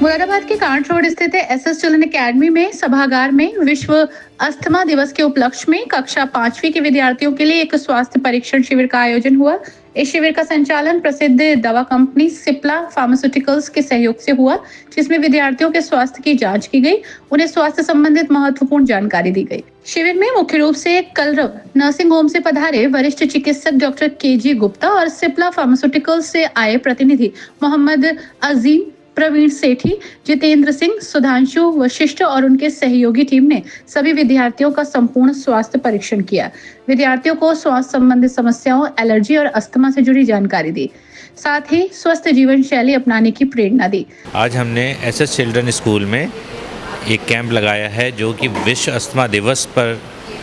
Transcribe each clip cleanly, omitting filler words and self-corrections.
मुरादाबाद के can't road स्थित SS children academy में सभागार में विश्व अस्थमा दिवस के उपलक्ष्य में कक्षा 5वीं के विद्यार्थियों के लिए एक स्वास्थ्य परीक्षण शिविर का आयोजन हुआ। इस शिविर का संचालन प्रसिद्ध दवा कंपनी सिप्ला फार्मास्यूटिकल्स के सहयोग से हुआ, जिसमें विद्यार्थियों के स्वास्थ्य की जांच की गई, उन्हें स्वास्थ्य संबंधित महत्वपूर्ण जानकारी दी गई। शिविर में मुख्य रूप से कलरव नर्सिंग होम से पधारे वरिष्ठ चिकित्सक डॉक्टर केजी गुप्ता और सिप्ला फार्मास्यूटिकल्स से आए प्रतिनिधि मोहम्मद अजीम, प्रवीण सेठी, जितेंद्र सिंह, सुधांशु वशिष्ठ और उनके सहयोगी टीम ने सभी विद्यार्थियों का संपूर्ण स्वास्थ्य परीक्षण किया। विद्यार्थियों को स्वास्थ्य संबंधित समस्याओं, एलर्जी और अस्थमा से जुड़ी जानकारी दी, साथ ही स्वस्थ जीवन शैली अपनाने की प्रेरणा दी। आज हमने एसएस चिल्ड्रन स्कूल में एक कैंप लगाया है जो कि विश्व अस्थमा दिवस पर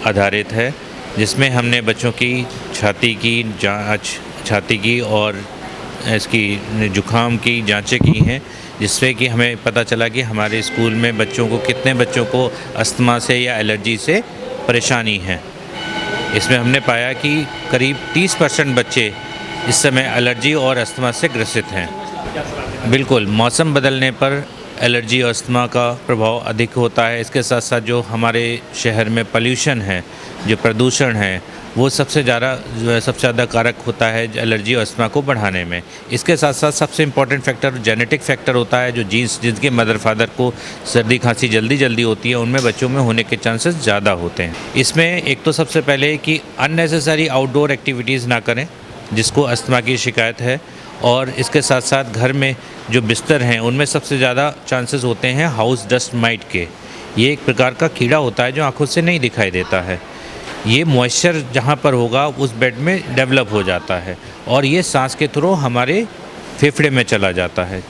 आधारित है, जिसमें हमने बच्चों की छाती की जाँच, छाती की और इसकी जुकाम की जांचें की हैं, जिससे कि हमें पता चला कि हमारे स्कूल में कितने बच्चों को अस्थमा से या एलर्जी से परेशानी है। इसमें हमने पाया कि करीब 30% बच्चे इस समय एलर्जी और अस्थमा से ग्रसित हैं। बिल्कुल, मौसम बदलने पर एलर्जी और अस्थमा का प्रभाव अधिक होता है। इसके साथ साथ जो हमारे शहर में पॉल्यूशन है, जो प्रदूषण है, वो सबसे ज़्यादा कारक होता है एलर्जी और अस्थमा को बढ़ाने में। इसके साथ साथ सबसे इम्पॉर्टेंट फैक्टर जेनेटिक फैक्टर होता है, जो जिनके मदर फादर को सर्दी खांसी जल्दी होती है, उनमें बच्चों में होने के चांसेस ज़्यादा होते हैं। इसमें एक तो सबसे पहले कि अननेसेसरी आउटडोर एक्टिविटीज़ ना करें जिसको अस्थमा की शिकायत है, और इसके साथ साथ घर में जो बिस्तर हैं उनमें सबसे ज़्यादा चांसेस होते हैं हाउस डस्ट माइट के। ये एक प्रकार का कीड़ा होता है जो आँखों से नहीं दिखाई देता है। ये मॉइस्चर जहाँ पर होगा उस बेड में डेवलप हो जाता है और ये सांस के थ्रू हमारे फेफड़े में चला जाता है।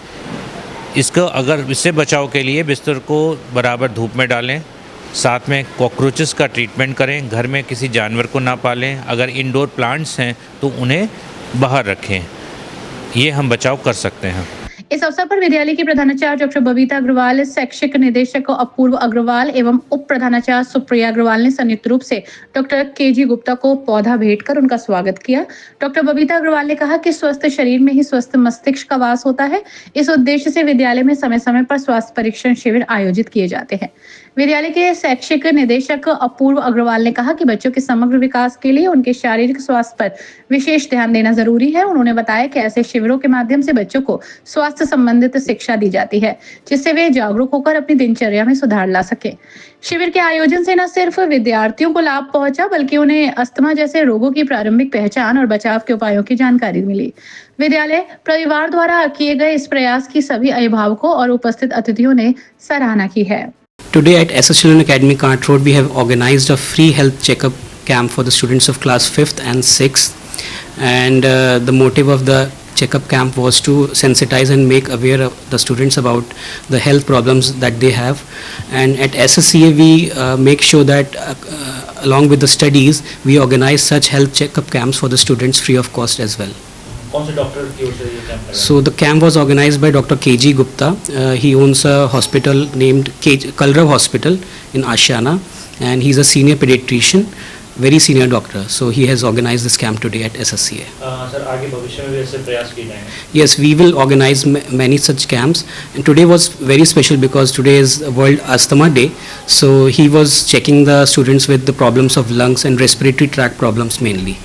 इससे बचाव के लिए बिस्तर को बराबर धूप में डालें, साथ में कॉकरोचेस का ट्रीटमेंट करें, घर में किसी जानवर को ना पालें, अगर इंडोर प्लांट्स हैं तो उन्हें बाहर रखें। ये हम बचाव कर सकते हैं। इस अवसर पर विद्यालय की प्रधानाचार्य डॉक्टर बबीता अग्रवाल, शैक्षिक निदेशक अपूर्व अग्रवाल एवं उप प्रधानाचार्य सुप्रिया अग्रवाल ने संयुक्त रूप से डॉक्टर केजी गुप्ता को पौधा भेंट कर उनका स्वागत किया। डॉक्टर बबीता अग्रवाल ने कहा कि स्वस्थ शरीर में ही स्वस्थ मस्तिष्क का वास होता है। इस उद्देश्य से विद्यालय में समय समय पर स्वास्थ्य परीक्षण शिविर आयोजित किए जाते हैं। विद्यालय के शैक्षिक निदेशक अपूर्व अग्रवाल ने कहा कि बच्चों के समग्र विकास के लिए उनके शारीरिक स्वास्थ्य पर विशेष ध्यान देना जरूरी है। उन्होंने बताया कि ऐसे शिविरों के माध्यम से बच्चों को स्वास्थ्य संबंधित शिक्षा दी जाती है, जिससे वे जागरूक होकर अपनी दिनचर्या में सुधार ला सके। शिविर के आयोजन से न सिर्फ विद्यार्थियों को लाभ पहुंचा, बल्कि उन्हें अस्थमा जैसे रोगों की प्रारंभिक पहचान और बचाव के उपायों की जानकारी मिली। विद्यालय परिवार द्वारा किए गए इस प्रयास की सभी अभिभावकों और उपस्थित अतिथियों ने सराहना की है। Today at SS Children Academy, Kant Road, we have organized a free health checkup camp for the students of class 5th and 6th. And the motive of the checkup camp was to sensitize and make aware of the students about the health problems that they have. And at SSCA, we make sure that along with the studies, we organize such health checkup camps for the students free of cost as well. कौन से doctor की ओर से ये camp लगा? So the camp was organized by Dr. KG Gupta. He owns a hospital named Kalrav Hospital in Ashiana, and he's a senior pediatrician, very senior doctor. So he has organized this camp today at SSCA. Sir, आगे भविष्य में भी ऐसे प्रयास किए जाएंगे? Yes, we will organize many such camps. And today was very special because today is World Asthma Day. So he was checking the students with the problems of lungs and respiratory tract problems mainly.